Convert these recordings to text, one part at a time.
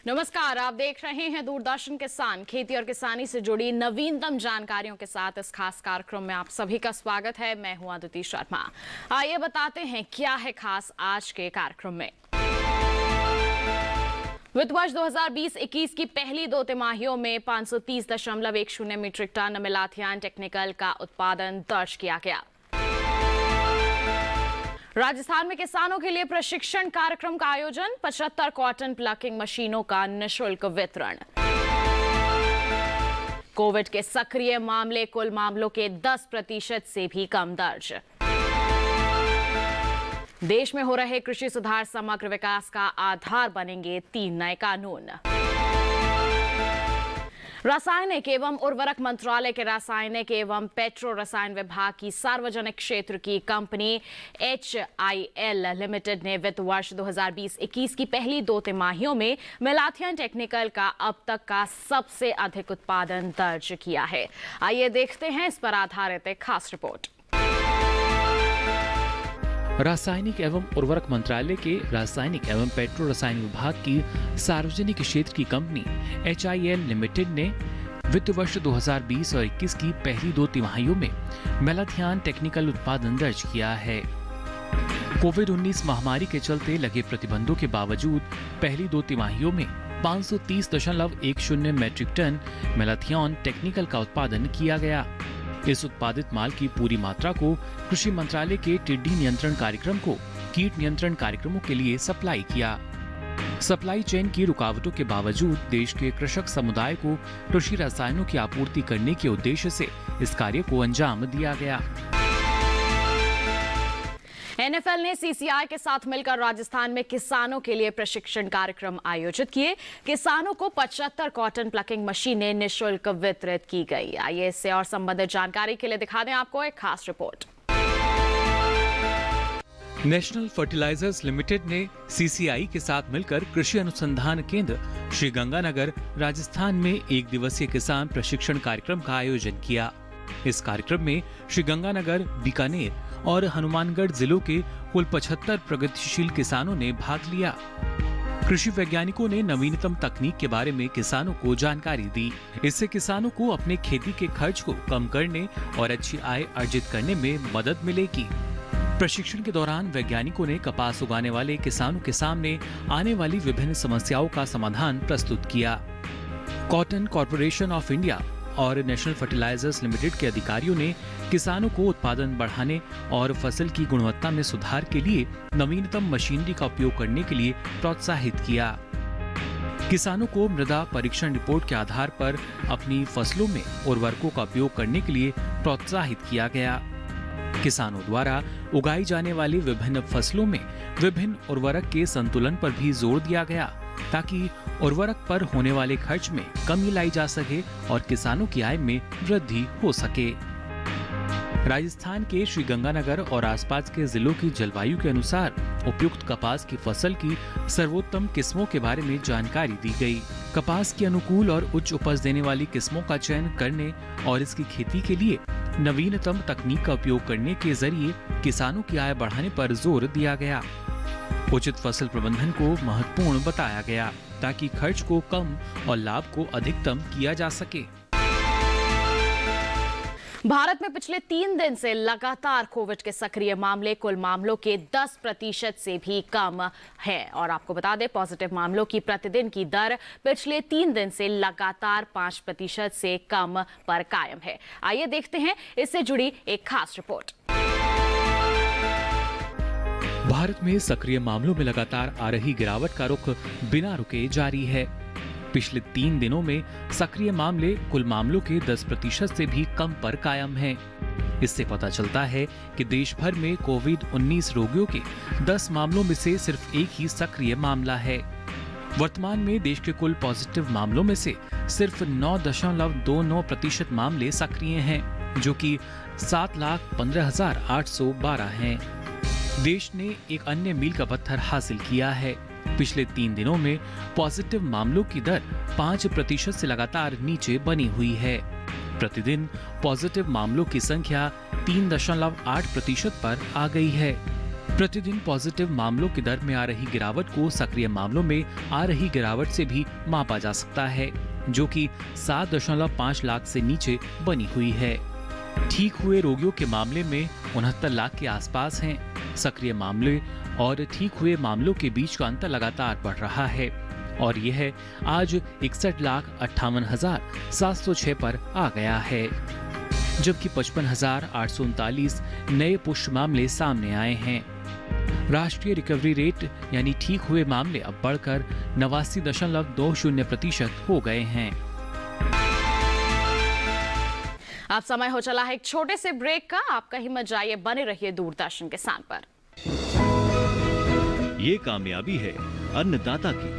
नमस्कार, आप देख रहे हैं दूरदर्शन किसान। खेती और किसानी से जुड़ी नवीनतम जानकारियों के साथ इस खास कार्यक्रम में आप सभी का स्वागत है। मैं हूं अदिति शर्मा। आइए बताते हैं क्या है खास आज के कार्यक्रम में। वित्त वर्ष 2020-21 की पहली 2 तिमाहियों में 530.10 मीट्रिक टन मेलाथियान टेक्निकल का उत्पादन दर्ज किया गया। राजस्थान में किसानों के लिए प्रशिक्षण कार्यक्रम का आयोजन, 75 कॉटन प्लकिंग मशीनों का निःशुल्क वितरण। कोविड के सक्रिय मामले कुल मामलों के 10% से भी कम दर्ज। देश में हो रहे कृषि सुधार समग्र विकास का आधार बनेंगे 3 नए कानून। रासायनिक एवं उर्वरक मंत्रालय के रासायनिक एवं पेट्रो रसायन विभाग की सार्वजनिक क्षेत्र की कंपनी HIL लिमिटेड ने वित्त वर्ष 2020-21 की पहली 2 तिमाहियों में मेलाथियन टेक्निकल का अब तक का सबसे अधिक उत्पादन दर्ज किया है। आइए देखते हैं इस पर आधारित एक खास रिपोर्ट। रासायनिक एवं उर्वरक मंत्रालय के रासायनिक एवं पेट्रो रसायन विभाग की सार्वजनिक क्षेत्र की कंपनी HIL लिमिटेड ने वित्त वर्ष 2020 और 21 की पहली 2 तिमाहियों में मेलाथियान टेक्निकल उत्पादन दर्ज किया है। कोविड-19 महामारी के चलते लगे प्रतिबंधों के बावजूद पहली 2 तिमाहियों में 530.10 मीट्रिक टन मेलाथियान टेक्निकल का उत्पादन किया गया। इस उत्पादित माल की पूरी मात्रा को कृषि मंत्रालय के टिड्डी नियंत्रण कार्यक्रम को कीट नियंत्रण कार्यक्रमों के लिए सप्लाई किया। सप्लाई चेन की रुकावटों के बावजूद देश के कृषक समुदाय को कृषि रसायनों की आपूर्ति करने के उद्देश्य से इस कार्य को अंजाम दिया गया। NFL ने CCI के साथ मिलकर राजस्थान में किसानों के लिए प्रशिक्षण कार्यक्रम आयोजित किए। किसानों को 75 कॉटन प्लकिंग मशीनें निःशुल्क वितरित की गई। आइए इससे और संबंधित जानकारी के लिए दिखा दें आपको एक खास रिपोर्ट। नेशनल फर्टिलाइजर्स लिमिटेड ने CCI के साथ मिलकर कृषि अनुसंधान केंद्र श्रीगंगानगर राजस्थान में 1 दिवसीय किसान प्रशिक्षण कार्यक्रम का आयोजन किया। इस कार्यक्रम में श्रीगंगानगर, बीकानेर और हनुमानगढ़ जिलों के कुल 75 प्रगतिशील किसानों ने भाग लिया। कृषि वैज्ञानिकों ने नवीनतम तकनीक के बारे में किसानों को जानकारी दी। इससे किसानों को अपने खेती के खर्च को कम करने और अच्छी आय अर्जित करने में मदद मिलेगी। प्रशिक्षण के दौरान वैज्ञानिकों ने कपास उगाने वाले किसानों के सामने आने वाली विभिन्न समस्याओं का समाधान प्रस्तुत किया। कॉटन कॉर्पोरेशन ऑफ इंडिया और नेशनल फर्टिलाइजर्स लिमिटेड के अधिकारियों ने किसानों को उत्पादन बढ़ाने और फसल की गुणवत्ता में सुधार के लिए नवीनतम मशीनरी का उपयोग करने के लिए प्रोत्साहित किया। किसानों को मृदा परीक्षण रिपोर्ट के आधार पर अपनी फसलों में उर्वरकों का उपयोग करने के लिए प्रोत्साहित किया गया। किसानों द्वारा उगाई जाने वाली विभिन्न फसलों में विभिन्न उर्वरक के संतुलन पर भी जोर दिया गया, ताकि उर्वरक पर होने वाले खर्च में कमी लाई जा सके और किसानों की आय में वृद्धि हो सके। राजस्थान के श्रीगंगानगर और आसपास के जिलों की जलवायु के अनुसार उपयुक्त कपास की फसल की सर्वोत्तम किस्मों के बारे में जानकारी दी गई। कपास की अनुकूल और उच्च उपज देने वाली किस्मों का चयन करने और इसकी खेती के लिए नवीनतम तकनीक का उपयोग करने के जरिए किसानों की आय बढ़ाने पर जोर दिया गया। उचित फसल प्रबंधन को महत्वपूर्ण बताया गया, ताकि खर्च को कम और लाभ को अधिकतम किया जा सके। भारत में पिछले 3 दिन से लगातार कोविड के सक्रिय मामले कुल मामलों के 10% से भी कम है। और आपको बता दें, पॉजिटिव मामलों की प्रतिदिन की दर पिछले 3 दिन से लगातार 5% से कम पर कायम है। आइए देखते हैं इससे जुड़ी एक खास रिपोर्ट। भारत में सक्रिय मामलों में लगातार आ रही गिरावट का रुख बिना रुके जारी है। पिछले 3 दिनों में सक्रिय मामले कुल मामलों के 10% से भी कम पर कायम हैं। इससे पता चलता है कि देश भर में कोविड-19 रोगियों के 10 मामलों में से सिर्फ एक ही सक्रिय मामला है। वर्तमान में देश के कुल पॉजिटिव मामलों में से सिर्फ 9.29% मामले सक्रिय हैं, जो कि 7,15,812 हैं। देश ने एक अन्य मील का पत्थर हासिल किया है। पिछले 3 दिनों में पॉजिटिव मामलों की दर 5% से लगातार नीचे बनी हुई है। प्रतिदिन पॉजिटिव मामलों की संख्या 3.8% पर आ गई है। प्रतिदिन पॉजिटिव मामलों की दर में आ रही गिरावट को सक्रिय मामलों में आ रही गिरावट से भी मापा जा सकता है, जो कि 7.5 लाख से नीचे बनी हुई है। ठीक हुए रोगियों के मामले में 69 लाख के आसपास हैं। सक्रिय मामले और ठीक हुए मामलों के बीच का अंतर लगातार बढ़ रहा है और यह आज 61,58,706 पर आ गया है, जबकि 55,839 नए पुष्ट मामले सामने आए हैं। राष्ट्रीय रिकवरी रेट यानी ठीक हुए मामले अब बढ़कर 89.20% हो गए हैं। अब समय हो चला है एक छोटे से ब्रेक का। आप कहीं मत जाइए, बने रहिए दूरदर्शन के साथ पर। ये कामयाबी है अन्नदाता की,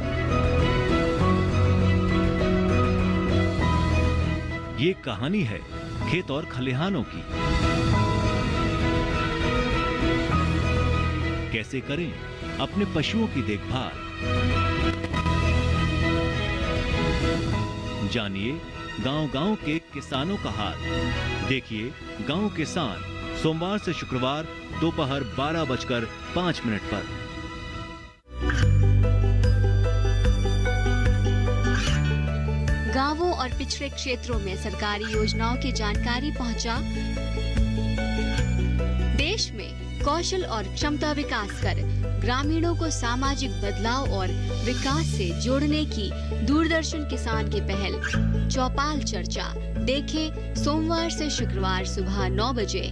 ये कहानी है खेत और खलिहानों की। कैसे करें अपने पशुओं की देखभाल, जानिए गांव-गांव के किसानों का हाल। देखिए गांव किसान सोमवार से शुक्रवार दोपहर 12:05 पर। गांवों और पिछड़े क्षेत्रों में सरकारी योजनाओं की जानकारी पहुंचा। देश में कौशल और क्षमता विकास कर ग्रामीणों को सामाजिक बदलाव और विकास से जोड़ने की दूरदर्शन किसान की पहल चौपाल चर्चा देखें सोमवार से शुक्रवार सुबह 9 बजे।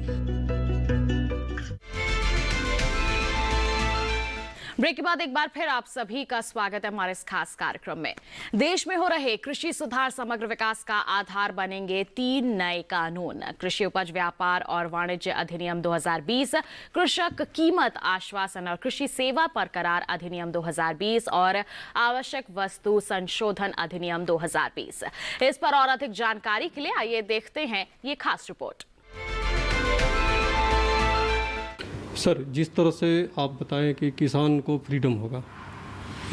ब्रेक के बाद एक बार फिर आप सभी का स्वागत है हमारे इस खास कार्यक्रम में। देश में हो रहे कृषि सुधार समग्र विकास का आधार बनेंगे 3 नए कानून। कृषि उपज व्यापार और वाणिज्य अधिनियम 2020, कृषक कीमत आश्वासन और कृषि सेवा पर करार अधिनियम 2020 और आवश्यक वस्तु संशोधन अधिनियम 2020। इस पर और अधिक जानकारी के लिए आइए देखते हैं ये खास रिपोर्ट। सर, जिस तरह से आप बताएं कि किसान को फ्रीडम होगा,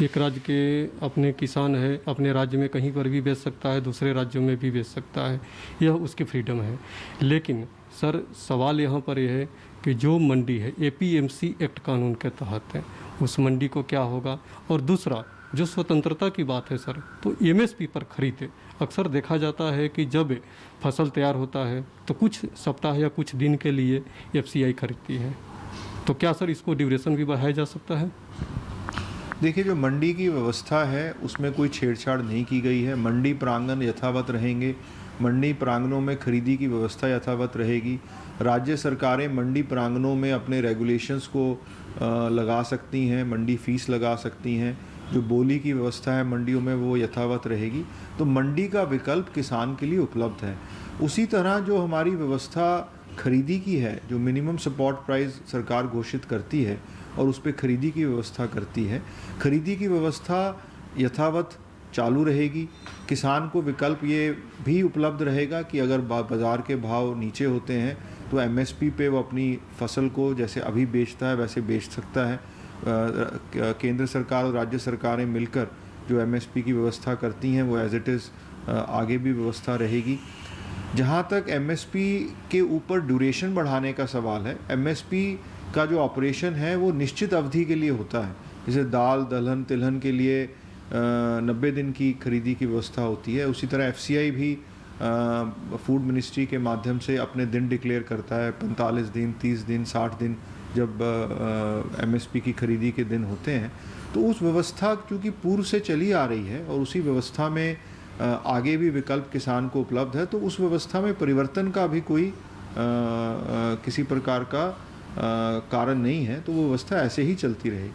एक राज्य के अपने किसान है, अपने राज्य में कहीं पर भी बेच सकता है, दूसरे राज्यों में भी बेच सकता है, यह उसकी फ्रीडम है। लेकिन सर, सवाल यहाँ पर यह है कि जो मंडी है APMC एक्ट कानून के तहत है, उस मंडी को क्या होगा। और दूसरा जो स्वतंत्रता की बात है सर, तो MSP पर खरीद है। अक्सर देखा जाता है कि जब फसल तैयार होता है तो कुछ सप्ताह या कुछ दिन के लिए FCI खरीदती है, तो क्या सर इसको ड्यूरेशन भी बढ़ाया जा सकता है? देखिए, जो मंडी की व्यवस्था है उसमें कोई छेड़छाड़ नहीं की गई है। मंडी प्रांगण यथावत रहेंगे, मंडी प्रांगणों में खरीदी की व्यवस्था यथावत रहेगी। राज्य सरकारें मंडी प्रांगणों में अपने रेगुलेशंस को लगा सकती हैं, मंडी फीस लगा सकती हैं। जो बोली की व्यवस्था है मंडियों में वो यथावत रहेगी। तो मंडी का विकल्प किसान के लिए उपलब्ध है। उसी तरह जो हमारी व्यवस्था खरीदी की है, जो मिनिमम सपोर्ट प्राइस सरकार घोषित करती है और उस पर खरीदी की व्यवस्था करती है, खरीदी की व्यवस्था यथावत चालू रहेगी। किसान को विकल्प ये भी उपलब्ध रहेगा कि अगर बाज़ार के भाव नीचे होते हैं तो MSP पे वो अपनी फसल को जैसे अभी बेचता है वैसे बेच सकता है। केंद्र सरकार और राज्य सरकारें मिलकर जो MSP की व्यवस्था करती हैं वो एज इट इज़ आगे भी व्यवस्था रहेगी। जहाँ तक MSP के ऊपर ड्यूरेशन बढ़ाने का सवाल है, MSP का जो ऑपरेशन है वो निश्चित अवधि के लिए होता है। जैसे दाल, दलहन, तिलहन के लिए 90 दिन की खरीदी की व्यवस्था होती है, उसी तरह FCI भी फूड मिनिस्ट्री के माध्यम से अपने दिन डिक्लेयर करता है। 45 दिन, 30 दिन, 60 दिन जब MSP की खरीदी के दिन होते हैं, तो उस व्यवस्था चूँकि पूर्व से चली आ रही है और उसी व्यवस्था में आगे भी विकल्प किसान को उपलब्ध है, तो उस व्यवस्था में परिवर्तन का भी कोई किसी प्रकार का कारण नहीं है, तो वो व्यवस्था ऐसे ही चलती रहेगी।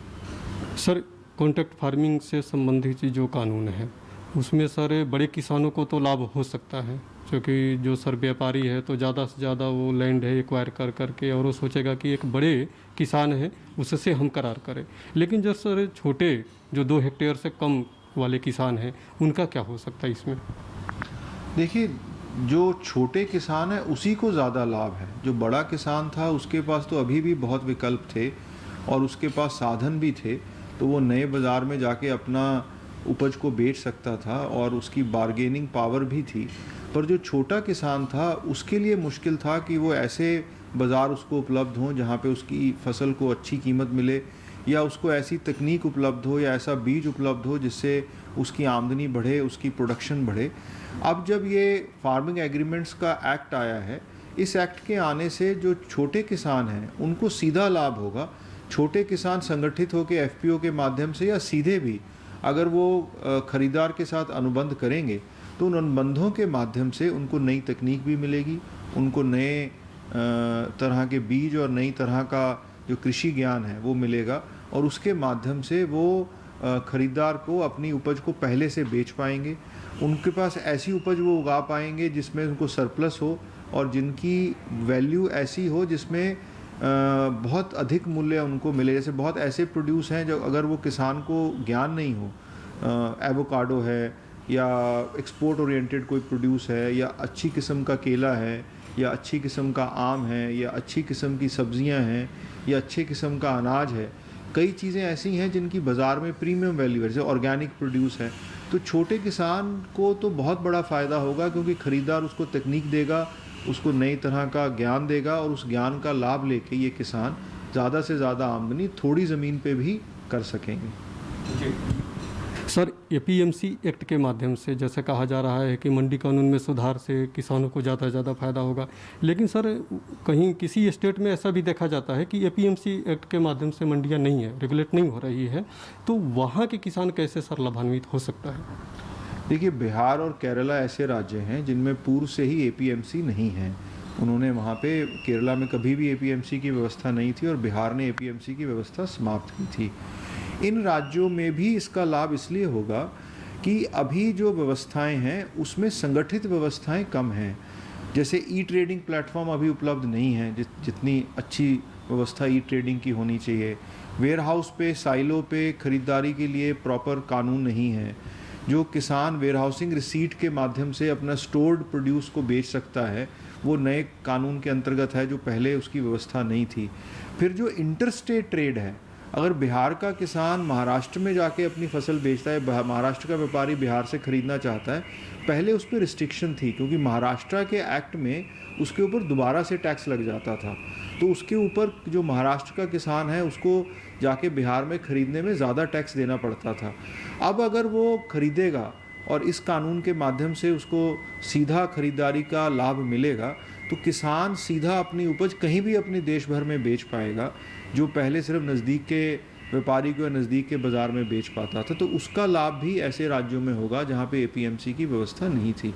सर, कॉन्ट्रैक्ट फार्मिंग से संबंधित जो कानून है उसमें सर बड़े किसानों को तो लाभ हो सकता है, क्योंकि जो सर व्यापारी है तो ज़्यादा से ज़्यादा वो लैंड है एक्वायर कर करके और वो सोचेगा कि एक बड़े किसान है उससे हम करार करें। लेकिन जो सर छोटे जो 2 हेक्टेयर से कम वाले किसान हैं उनका क्या हो सकता है इसमें? देखिए, जो छोटे किसान है उसी को ज़्यादा लाभ है। जो बड़ा किसान था उसके पास तो अभी भी बहुत विकल्प थे और उसके पास साधन भी थे, तो वो नए बाज़ार में जाके अपना उपज को बेच सकता था और उसकी बार्गेनिंग पावर भी थी। पर जो छोटा किसान था उसके लिए मुश्किल था कि वो ऐसे बाज़ार उसको उपलब्ध हों जहाँ पे उसकी फसल को अच्छी कीमत मिले, या उसको ऐसी तकनीक उपलब्ध हो या ऐसा बीज उपलब्ध हो जिससे उसकी आमदनी बढ़े, उसकी प्रोडक्शन बढ़े। अब जब ये फार्मिंग एग्रीमेंट्स का एक्ट आया है, इस एक्ट के आने से जो छोटे किसान हैं उनको सीधा लाभ होगा। छोटे किसान संगठित होकर एफपीओ के माध्यम से या सीधे भी अगर वो ख़रीदार के साथ अनुबंध करेंगे तो उन अनुबंधों के माध्यम से उनको नई तकनीक भी मिलेगी, उनको नए तरह के बीज और नई तरह का जो कृषि ज्ञान है वो मिलेगा, और उसके माध्यम से वो ख़रीदार को अपनी उपज को पहले से बेच पाएंगे। उनके पास ऐसी उपज वो उगा पाएंगे जिसमें उनको सरप्लस हो और जिनकी वैल्यू ऐसी हो जिसमें बहुत अधिक मूल्य उनको मिले। जैसे बहुत ऐसे प्रोड्यूस हैं जो अगर वो किसान को ज्ञान नहीं हो, एवोकाडो है या एक्सपोर्ट ओरिएंटेड कोई प्रोड्यूस है या अच्छी किस्म का केला है या अच्छी किस्म का आम है या अच्छी किस्म की सब्जियां हैं या अच्छे किस्म का अनाज है, कई चीज़ें ऐसी हैं जिनकी बाज़ार में प्रीमियम वैल्यू है, जैसे ऑर्गेनिक प्रोड्यूस है। तो छोटे किसान को तो बहुत बड़ा फ़ायदा होगा क्योंकि ख़रीदार उसको तकनीक देगा, उसको नई तरह का ज्ञान देगा और उस ज्ञान का लाभ लेके ये किसान ज़्यादा से ज़्यादा आमदनी थोड़ी ज़मीन पे भी कर सकेंगे। सर, एपीएमसी एक्ट के माध्यम से जैसे कहा जा रहा है कि मंडी कानून में सुधार से किसानों को ज़्यादा से ज़्यादा फायदा होगा, लेकिन सर कहीं किसी स्टेट में ऐसा भी देखा जाता है कि एपीएमसी एक्ट के माध्यम से मंडियां नहीं है, रेगुलेट नहीं हो रही है, तो वहाँ के किसान कैसे सर लाभान्वित हो सकता है? देखिए, बिहार और केरला ऐसे राज्य हैं जिनमें पूर्व से ही एपीएमसी नहीं है। उन्होंने वहाँ पे, केरला में कभी भी एपीएमसी की व्यवस्था नहीं थी और बिहार ने एपीएमसी की व्यवस्था समाप्त की थी। इन राज्यों में भी इसका लाभ इसलिए होगा कि अभी जो व्यवस्थाएं हैं उसमें संगठित व्यवस्थाएं कम हैं। जैसे ई ट्रेडिंग प्लेटफॉर्म अभी उपलब्ध नहीं है जितनी अच्छी व्यवस्था ई ट्रेडिंग की होनी चाहिए। वेयर हाउस पे, साइलो पे खरीदारी के लिए प्रॉपर कानून नहीं है। जो किसान वेयर हाउसिंग रिसीट के माध्यम से अपना स्टोर्ड प्रोड्यूस को बेच सकता है वो नए कानून के अंतर्गत है, जो पहले उसकी व्यवस्था नहीं थी। फिर जो इंटरस्टेट ट्रेड है, अगर बिहार का किसान महाराष्ट्र में जाके अपनी फसल बेचता है, महाराष्ट्र का व्यापारी बिहार से ख़रीदना चाहता है, पहले उस पर रिस्ट्रिक्शन थी क्योंकि महाराष्ट्र के एक्ट में उसके ऊपर दोबारा से टैक्स लग जाता था। तो उसके ऊपर जो महाराष्ट्र का किसान है उसको जाके बिहार में ख़रीदने में ज़्यादा टैक्स देना पड़ता था। अब अगर वो ख़रीदेगा और इस कानून के माध्यम से उसको सीधा ख़रीदारी का लाभ मिलेगा तो किसान सीधा अपनी उपज कहीं भी अपने देश भर में बेच पाएगा, जो पहले सिर्फ नज़दीक के व्यापारी को या नज़दीक के बाज़ार में बेच पाता था। तो उसका लाभ भी ऐसे राज्यों में होगा जहाँ पे एपीएमसी की व्यवस्था नहीं थी।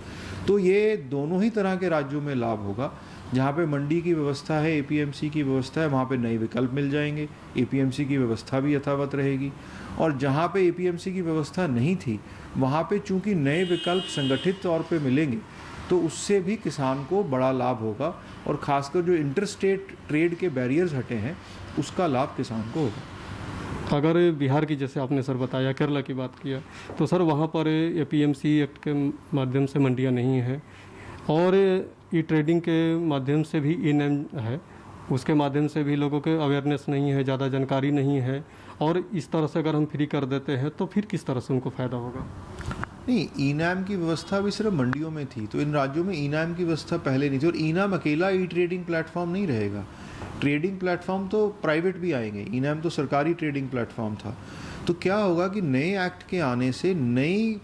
तो ये दोनों ही तरह के राज्यों में लाभ होगा। जहाँ पे मंडी की व्यवस्था है, एपीएमसी की व्यवस्था है, वहाँ पे नए विकल्प मिल जाएंगे, एपीएमसी की व्यवस्था भी यथावत रहेगी। और जहाँ पे एपीएमसी की व्यवस्था नहीं थी वहाँ पे चूँकि नए विकल्प संगठित तौर पे मिलेंगे तो उससे भी किसान को बड़ा लाभ होगा और ख़ासकर जो इंटरस्टेट ट्रेड के बैरियर्स हटे हैं उसका लाभ किसान को होगा। अगर बिहार की, जैसे आपने सर बताया, केरला की बात किया, तो सर वहाँ पर एपीएमसी एक्ट के माध्यम से मंडियाँ नहीं हैं और ई ट्रेडिंग के माध्यम से भी ई नैम है, उसके माध्यम से भी लोगों के अवेयरनेस नहीं है, ज़्यादा जानकारी नहीं है, और इस तरह से अगर हम फ्री कर देते हैं तो फिर किस तरह से उनको फ़ायदा होगा? नहीं, ई नैम की व्यवस्था भी सिर्फ मंडियों में थी, तो इन राज्यों में ई नैम की व्यवस्था पहले नहीं थी। और ई नैम अकेला ई ट्रेडिंग प्लेटफॉर्म नहीं रहेगा, ट्रेडिंग प्लेटफॉर्म तो प्राइवेट भी आएंगे, ई नैम तो सरकारी ट्रेडिंग प्लेटफॉर्म था। तो क्या होगा कि नए एक्ट के आने से नई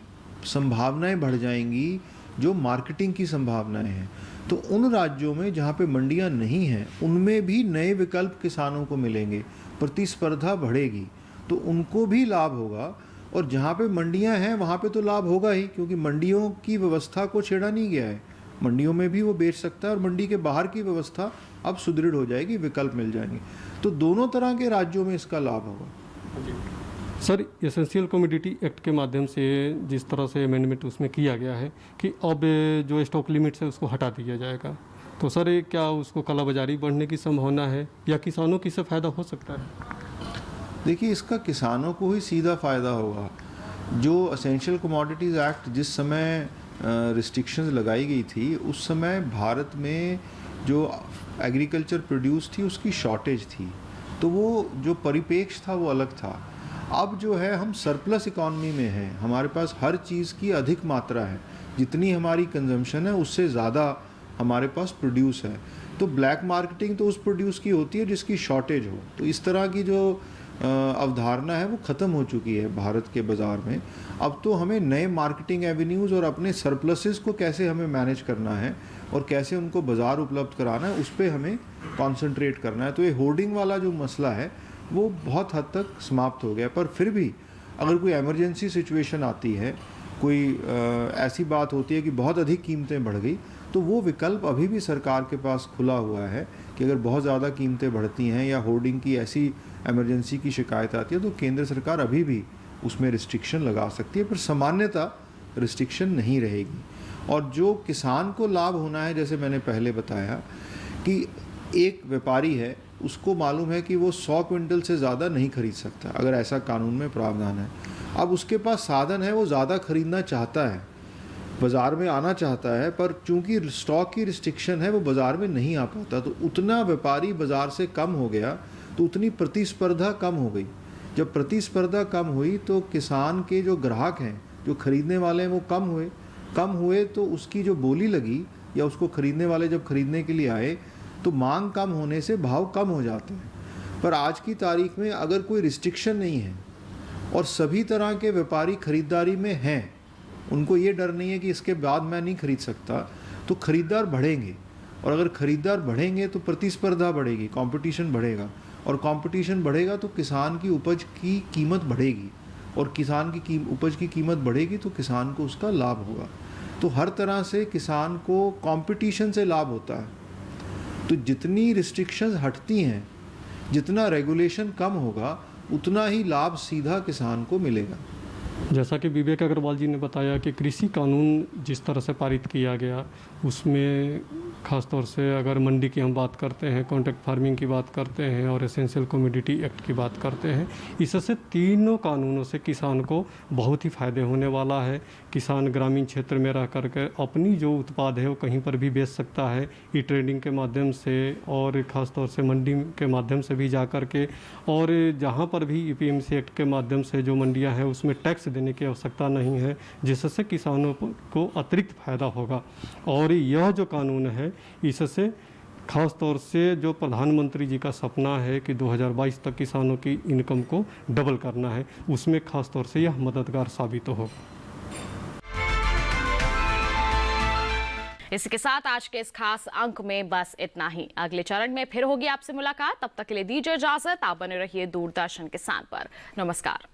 संभावनाएं बढ़ जाएंगी, जो मार्केटिंग की संभावनाएं हैं। तो उन राज्यों में जहाँ पे मंडियाँ नहीं हैं उनमें भी नए विकल्प किसानों को मिलेंगे, प्रतिस्पर्धा बढ़ेगी, तो उनको भी लाभ होगा। और जहाँ पे मंडियाँ हैं वहाँ पे तो लाभ होगा ही, क्योंकि मंडियों की व्यवस्था को छेड़ा नहीं गया है, मंडियों में भी वो बेच सकता है और मंडी के बाहर की व्यवस्था अब सुदृढ़ हो जाएगी, विकल्प मिल जाएंगे। तो दोनों तरह के राज्यों में इसका लाभ होगा। सर, एसेंशियल कमोडिटी एक्ट के माध्यम से जिस तरह से अमेंडमेंट उसमें किया गया है कि अब जो स्टॉक लिमिट्स है उसको हटा दिया जाएगा, तो सर क्या उसको कालाबाजारी बढ़ने की संभावना है या किसानों की इससे फ़ायदा हो सकता है? देखिए, इसका किसानों को ही सीधा फ़ायदा होगा। जो एसेंशियल कमोडिटीज़ एक्ट जिस समय रिस्ट्रिक्शंस लगाई गई थी उस समय भारत में जो एग्रीकल्चर प्रोड्यूस थी उसकी शॉर्टेज थी, तो वो जो परिपेक्ष था वो अलग था। अब जो है हम सरप्लस इकॉनमी में हैं, हमारे पास हर चीज़ की अधिक मात्रा है, जितनी हमारी कंजम्पशन है उससे ज़्यादा हमारे पास प्रोड्यूस है। तो ब्लैक मार्केटिंग तो उस प्रोड्यूस की होती है जिसकी शॉर्टेज हो। तो इस तरह की जो अवधारणा है वो ख़त्म हो चुकी है भारत के बाज़ार में। अब तो हमें नए मार्केटिंग एवेन्यूज़ और अपने सरप्लसेस को कैसे हमें मैनेज करना है और कैसे उनको बाज़ार उपलब्ध कराना है, उस पर हमें कॉन्सेंट्रेट करना है। तो ये होर्डिंग वाला जो मसला है वो बहुत हद तक समाप्त हो गया। पर फिर भी अगर कोई एमरजेंसी सिचुएशन आती है, कोई ऐसी बात होती है कि बहुत अधिक कीमतें बढ़ गई, तो वो विकल्प अभी भी सरकार के पास खुला हुआ है कि अगर बहुत ज़्यादा कीमतें बढ़ती हैं या होर्डिंग की ऐसी इमरजेंसी की शिकायत आती है तो केंद्र सरकार अभी भी उसमें रिस्ट्रिक्शन लगा सकती है, पर सामान्यतः रिस्ट्रिक्शन नहीं रहेगी। और जो किसान को लाभ होना है, जैसे मैंने पहले बताया कि एक व्यापारी है, उसको मालूम है कि वो 100 क्विंटल से ज़्यादा नहीं खरीद सकता अगर ऐसा कानून में प्रावधान है। अब उसके पास साधन है, वो ज़्यादा खरीदना चाहता है, बाज़ार में आना चाहता है, पर चूंकि स्टॉक की रिस्ट्रिक्शन है वो बाज़ार में नहीं आ पाता। तो उतना व्यापारी बाज़ार से कम हो गया तो उतनी प्रतिस्पर्धा कम हो गई। जब प्रतिस्पर्धा कम हुई तो किसान के जो ग्राहक हैं, जो खरीदने वाले हैं, वो कम हुए तो उसकी जो बोली लगी या उसको खरीदने वाले जब खरीदने के लिए आए तो मांग कम होने से भाव कम हो जाते हैं। पर आज की तारीख में अगर कोई रिस्ट्रिक्शन नहीं है और सभी तरह के व्यापारी खरीदारी में हैं, उनको ये डर नहीं है कि इसके बाद मैं नहीं खरीद सकता, तो खरीदार बढ़ेंगे। और अगर खरीदार बढ़ेंगे तो प्रतिस्पर्धा बढ़ेगी, कंपटीशन बढ़ेगा, और कंपटीशन बढ़ेगा तो किसान की उपज की कीमत बढ़ेगी, और किसान की उपज की कीमत बढ़ेगी तो किसान को उसका लाभ होगा। तो हर तरह से किसान को कंपटीशन से लाभ होता है। तो जितनी रिस्ट्रिक्शंस हटती हैं, जितना रेगुलेशन कम होगा, उतना ही लाभ सीधा किसान को मिलेगा। जैसा कि विवेक अग्रवाल जी ने बताया कि कृषि कानून जिस तरह से पारित किया गया, उसमें ख़ास तौर से अगर मंडी की हम बात करते हैं, कॉन्ट्रैक्ट फार्मिंग की बात करते हैं और एसेंशियल कमोडिटी एक्ट की बात करते हैं, इससे तीनों कानूनों से किसान को बहुत ही फ़ायदे होने वाला है। किसान ग्रामीण क्षेत्र में रह करके अपनी जो उत्पाद है वो कहीं पर भी बेच सकता है, ई ट्रेडिंग के माध्यम से और ख़ास तौर से मंडी के माध्यम से भी जा कर के, और जहाँ पर भी EPMC एक्ट के माध्यम से जो मंडियाँ हैं उसमें टैक्स देने की आवश्यकता नहीं है, जिससे किसानों को अतिरिक्त फ़ायदा होगा। और यह जो कानून है इससे खास तौर से जो प्रधानमंत्री जी का सपना है कि 2022 तक किसानों की इनकम को डबल करना है, उसमें खास तौर से यह मददगार साबित होगा। इसके साथ आज के इस खास अंक में बस इतना ही। अगले चरण में फिर होगी आपसे मुलाकात। तब तक के लिए दीजिए इजाजत। आप बने रहिए दूरदर्शन किसान पर। नमस्कार।